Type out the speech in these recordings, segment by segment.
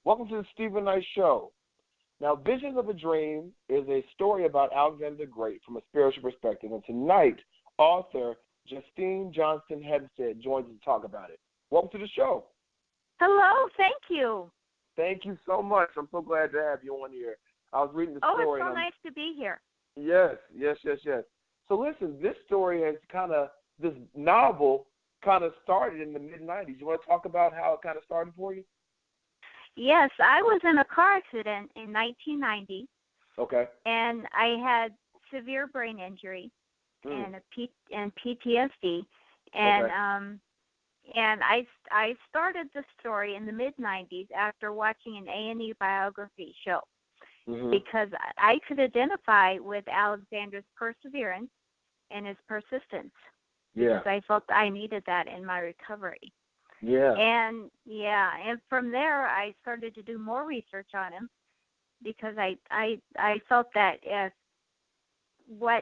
Welcome to the Stephen Knight Show. Now, Visions of a Dream is a story about Alexander the Great from a spiritual perspective, and tonight, author Justine Hemmestad joins us to talk about it. Welcome to the show. Hello, thank you. Thank you so much. I'm so glad to have you on here. I was reading the story. Oh, it's so nice to be here. Yes. So listen, this story has this novel kind of started in the mid-'90s. You want to talk about how it kind of started for you? Yes, I was in a car accident in 1990. Okay. And I had severe brain injury and PTSD. And okay. And I started the story in the mid-'90s after watching an A&E biography show because I could identify with Alexander's perseverance and his persistence because I felt I needed that in my recovery. Yeah. And from there I started to do more research on him because I felt that if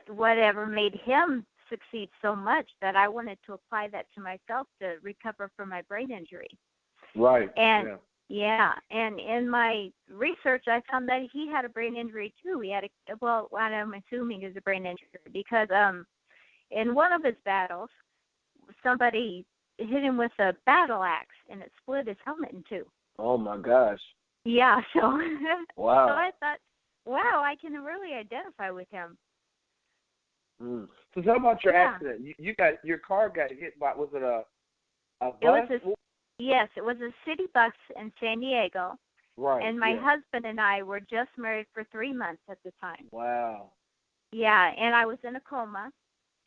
whatever made him succeed so much that I wanted to apply that to myself to recover from my brain injury. Right. And and in my research I found that he had a brain injury too. He had what I'm assuming is a brain injury because in one of his battles somebody hit him with a battle axe and it split his helmet in two. Oh my gosh. Yeah, so wow. So I thought, wow, I can really identify with him. So tell about your accident. You got your car got hit by, was it a bus? Yes, it was a city bus in San Diego. Right. And my husband and I were just married for 3 months at the time. Wow. Yeah, and I was in a coma.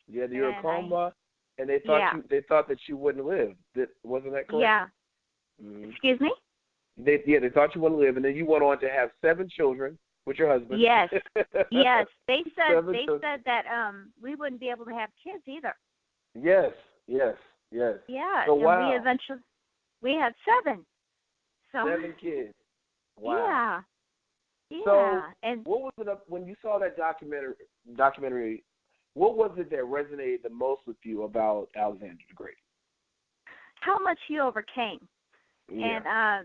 Yeah, you were in a coma, and they thought that you wouldn't live. Wasn't that correct? Yeah. Excuse me? They thought you wouldn't live, and then you went on to have 7 children with your husband. Yes. Yes. They said that we wouldn't be able to have kids either. Yes. Yeah. So and we had 7. So 7 kids. Wow. Yeah. So and what was it when you saw that documentary? What was it that resonated the most with you about Alexander the Great? How much he overcame. Yeah.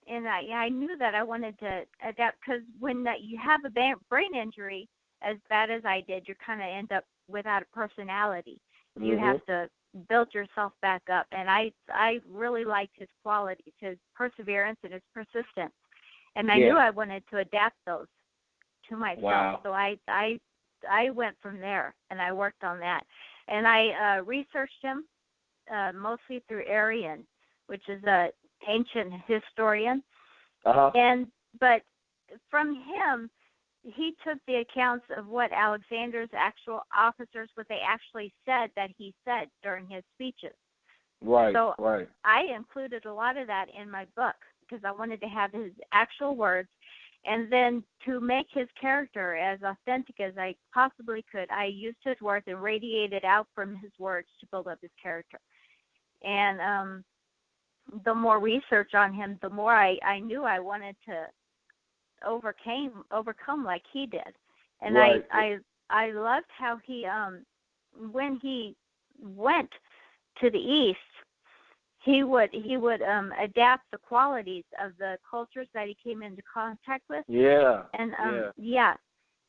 And I knew that I wanted to adapt because when you have a brain injury as bad as I did, you kind of end up without a personality. You have to build yourself back up, and I really liked his qualities, his perseverance and his persistence, and I knew I wanted to adapt those to myself. Wow. So I went from there and I worked on that, and I researched him mostly through Arian, which is a ancient historian, but from him, he took the accounts of what Alexander's actual officers, what they actually said that he said during his speeches. Right. So right. I included a lot of that in my book because I wanted to have his actual words, and then to make his character as authentic as I possibly could, I used his words and radiated out from his words to build up his character. And the more research on him, the more I knew I wanted to overcome like he did. And I loved how he when he went to the east, he would adapt the qualities of the cultures that he came into contact with.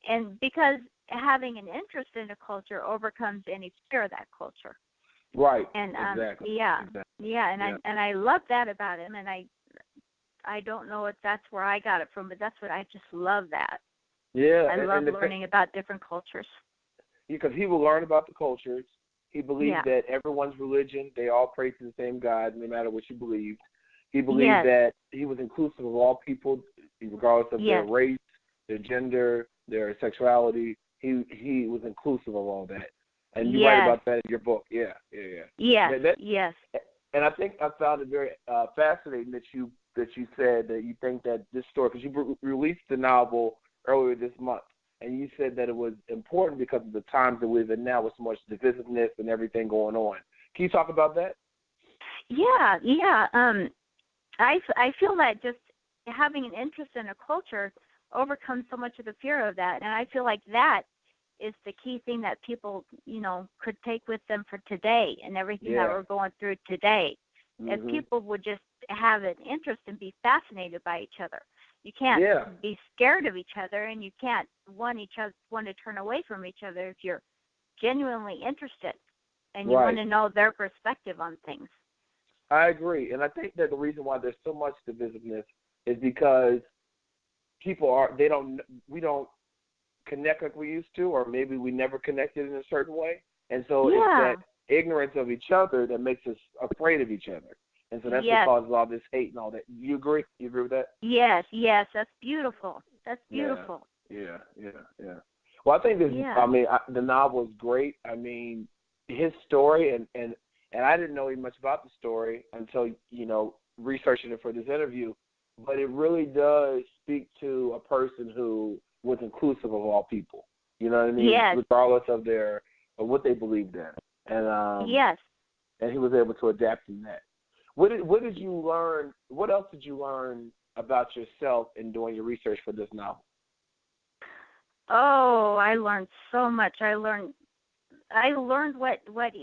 And because having an interest in a culture overcomes any fear of that culture. Right. And exactly. And I love that about him, and I don't know if that's where I got it from, but that's what I just love that. Yeah. I love learning about different cultures. Because he will learn about the cultures. He believed that everyone's religion, they all pray to the same God, no matter what you believed. He believed that he was inclusive of all people, regardless of their race, their gender, their sexuality. He was inclusive of all that. And you write about that in your book. Yeah. Yes. And I think I found it very fascinating that you said that you think that this story, because you released the novel earlier this month, and you said that it was important because of the times that we live in now with so much divisiveness and everything going on. Can you talk about that? Yeah. I feel that just having an interest in a culture overcomes so much of the fear of that, and I feel like that is the key thing that people, could take with them for today and everything that we're going through today. If people would just have an interest and be fascinated by each other. You can't be scared of each other, and you can't want to turn away from each other if you're genuinely interested and you want to know their perspective on things. I agree, and I think that the reason why there's so much divisiveness is because we don't connect like we used to, or maybe we never connected in a certain way, and so it's that ignorance of each other that makes us afraid of each other, and so that's what causes all this hate and all that. You agree? You agree with that? Yes, that's beautiful. That's beautiful. Yeah. Well, I think this. I mean, the novel is great. I mean, his story, and I didn't know much about the story until researching it for this interview. But it really does speak to a person who was inclusive of all people. You know what I mean? Yes. Regardless of what they believed in, and and he was able to adapt in that. What did you learn? What else did you learn about yourself in doing your research for this novel? Oh, I learned so much. I learned what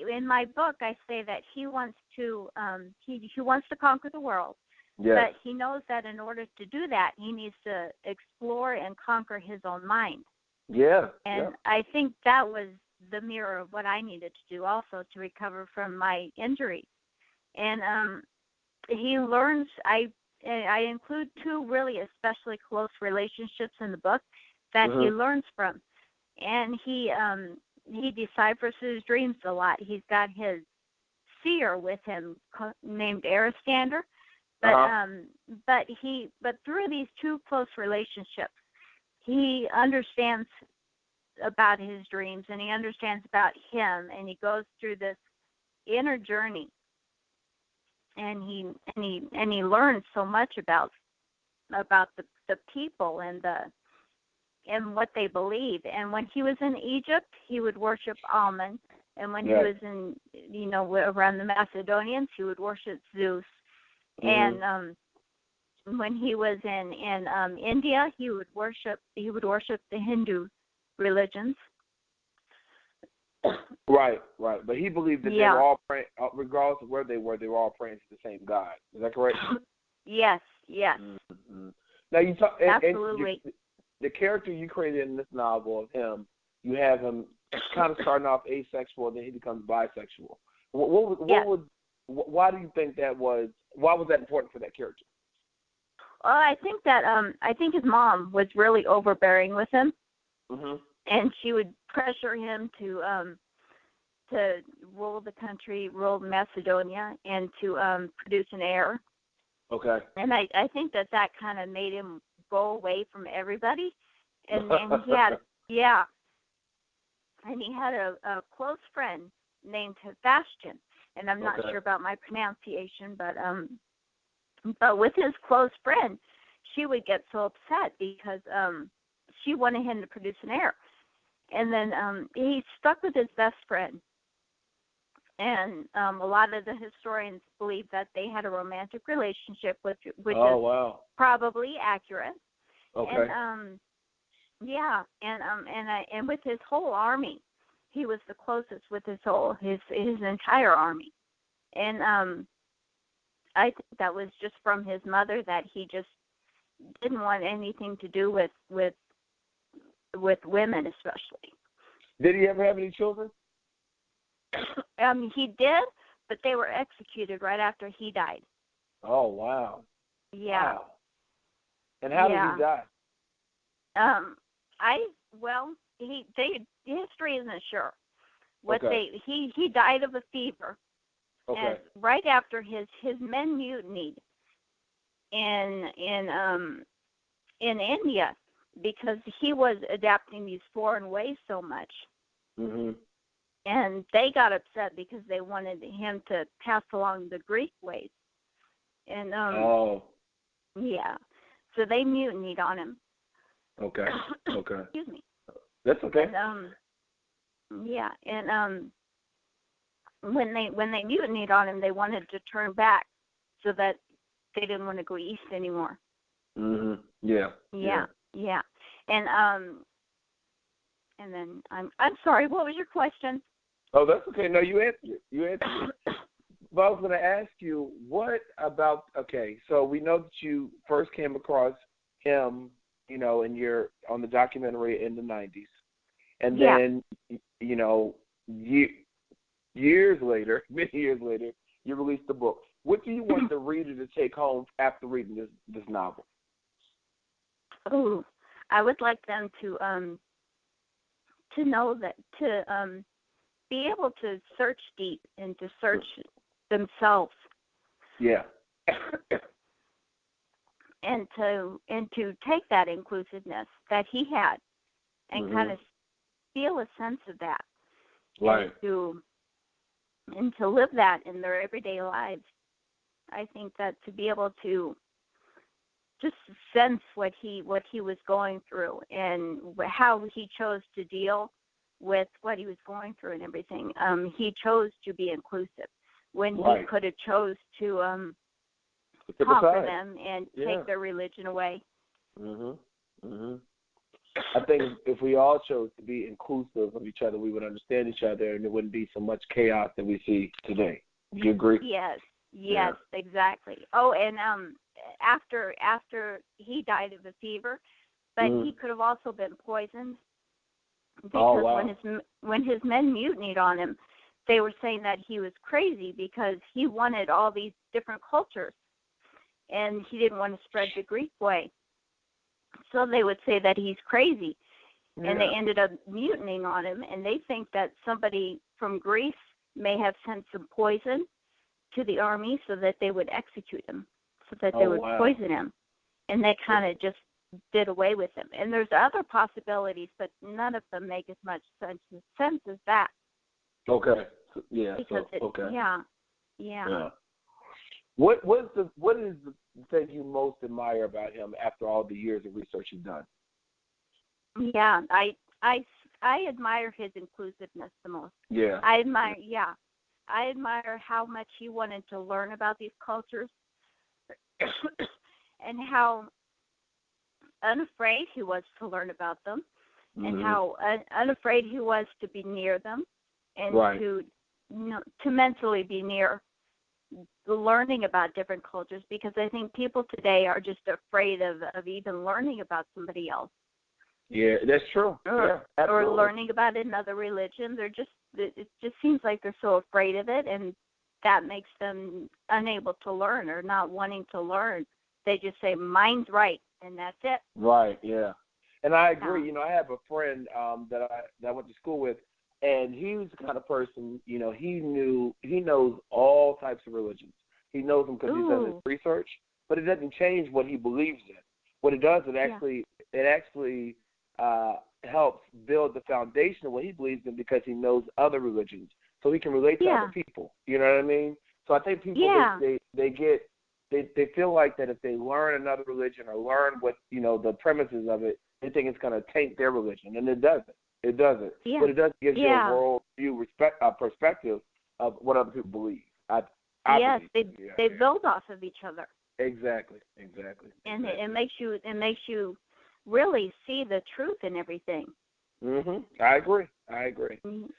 in my book I say that he wants to he wants to conquer the world. Yes. But he knows that in order to do that, he needs to explore and conquer his own mind. Yeah. And I think that was the mirror of what I needed to do also to recover from my injuries. And he learns, I include two really especially close relationships in the book that he learns from. And he deciphers his dreams a lot. He's got his seer with him named Aristander. But through these two close relationships, he understands about his dreams, and he understands about him, and he goes through this inner journey, and he learns so much about the people and what they believe. And when he was in Egypt, he would worship Amun, and when he was in around the Macedonians, he would worship Zeus. And when he was in India, he would worship the Hindu religions. Right. But he believed that they were all praying, regardless of where they were all praying to the same God. Is that correct? Yes. Mm-hmm. Now you talk. Absolutely. And the character you created in this novel of him, you have him kind of starting off asexual, and then he becomes bisexual. Why do you think that was? Why was that important for that character? Well, I think that I think his mom was really overbearing with him, and she would pressure him to rule the country, rule Macedonia, and to produce an heir. Okay. And I think that kind of made him go away from everybody, and he had and he had a close friend named Sebastian. And I'm not sure about my pronunciation, but with his close friend, she would get so upset because she wanted him to produce an heir. And then he stuck with his best friend. And a lot of the historians believe that they had a romantic relationship, which is probably accurate. Okay. And with his whole army, he was the closest with his entire army. And I think that was just from his mother, that he just didn't want anything to do with women, especially. Did he ever have any children? He did, but they were executed right after he died. Oh, wow. Yeah. Wow. And how did he die? History isn't sure. He died of a fever. Okay. And right after his men mutinied in India because he was adapting these foreign ways so much. And they got upset because they wanted him to pass along the Greek ways. And so they mutinied on him. Okay. Excuse me. That's okay. And when they mutinied on him, they wanted to turn back so that they didn't want to go east anymore. Yeah. And then I'm sorry. What was your question? Oh, that's okay. No, you answered it. But I was going to ask you, what about, okay, so we know that you first came across him, you know, on the documentary in the 90s. And then, you know, years later, many years later, you released the book. What do you want the reader to take home after reading this novel? Oh, I would like them to know that, to be able to search deep and to search themselves. Yeah. and to take that inclusiveness that he had and kind of feel a sense of that. Right. And to live that in their everyday lives. I think that to be able to just sense what he was going through and how he chose to deal with what he was going through and everything. He chose to be inclusive when he could have chose to conquer them and take their religion away. I think if we all chose to be inclusive of each other, we would understand each other, and there wouldn't be so much chaos that we see today. Do you agree? Yes, exactly. Oh, and after he died of a fever, but he could have also been poisoned because when his men mutinied on him, they were saying that he was crazy because he wanted all these different cultures, and he didn't want to spread the Greek way. So they would say that he's crazy, and they ended up mutinying on him, and they think that somebody from Greece may have sent some poison to the army so that they would execute him, so that they would poison him, and they kind of just did away with him. And there's other possibilities, but none of them make as much sense as that. Okay. Yeah. Because Yeah. What is the thing you most admire about him after all the years of research you've done? Yeah, I admire his inclusiveness the most. Yeah. I admire how much he wanted to learn about these cultures and how unafraid he was to learn about them and how unafraid he was to be near them and to mentally be near learning about different cultures, because I think people today are just afraid of even learning about somebody else. Yeah, that's true. Or learning about another religion. It just seems like they're so afraid of it, and that makes them unable to learn or not wanting to learn. They just say, mine's right, and that's it. Right, yeah. And I agree. You know, I have a friend that I went to school with, and he was the kind of person, you know, he knows all types of religions. He knows them because he's done his research, but it doesn't change what he believes in. What it does, it actually helps build the foundation of what he believes in, because he knows other religions, so he can relate to other people. You know what I mean? So I think people they feel like that if they learn another religion or learn what, you know, the premises of it, they think it's going to taint their religion, and it doesn't. It doesn't. Yeah. But it does give you a world view perspective of what other people believe. They build off of each other. Exactly. And it makes you really see the truth in everything. I agree.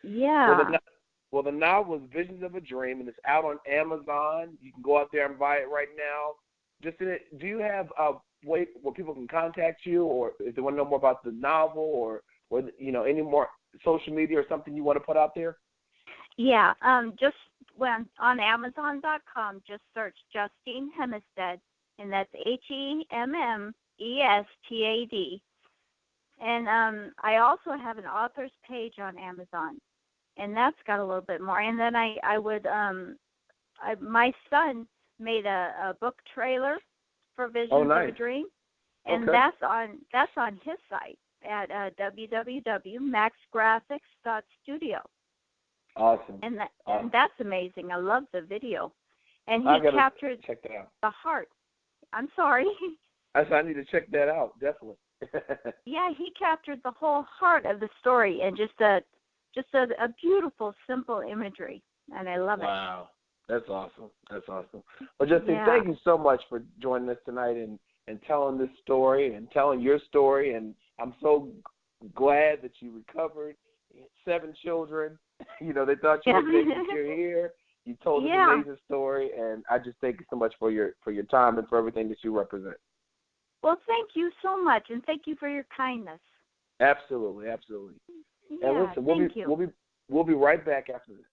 Yeah. Well, the novel is Visions of a Dream, and it's out on Amazon. You can go out there and buy it right now. Do you have a way where people can contact you, or if they want to know more about the novel, or you know, any more social media or something you want to put out there? Yeah, just on Amazon.com, just search Justine Hemmestad, and that's Hemmestad. And I also have an author's page on Amazon, and that's got a little bit more. And then my son made a book trailer for Visions of a Dream, and that's on his site at www.maxgraphics.studio. Awesome. And that's amazing. I love the video. And he captured check that out. The heart. I'm sorry. I need to check that out, definitely. Yeah, he captured the whole heart of the story and just a beautiful, simple imagery, and I love it. Wow, that's awesome. Well, Justine, thank you so much for joining us tonight and telling this story and telling your story, and I'm so glad that you recovered 7 children. You know, they thought you were dead, but you're here, You told an amazing story, and I just thank you so much for your time and for everything that you represent. Well, thank you so much, and thank you for your kindness. Absolutely, absolutely. Yeah, And listen, we'll be right back after this.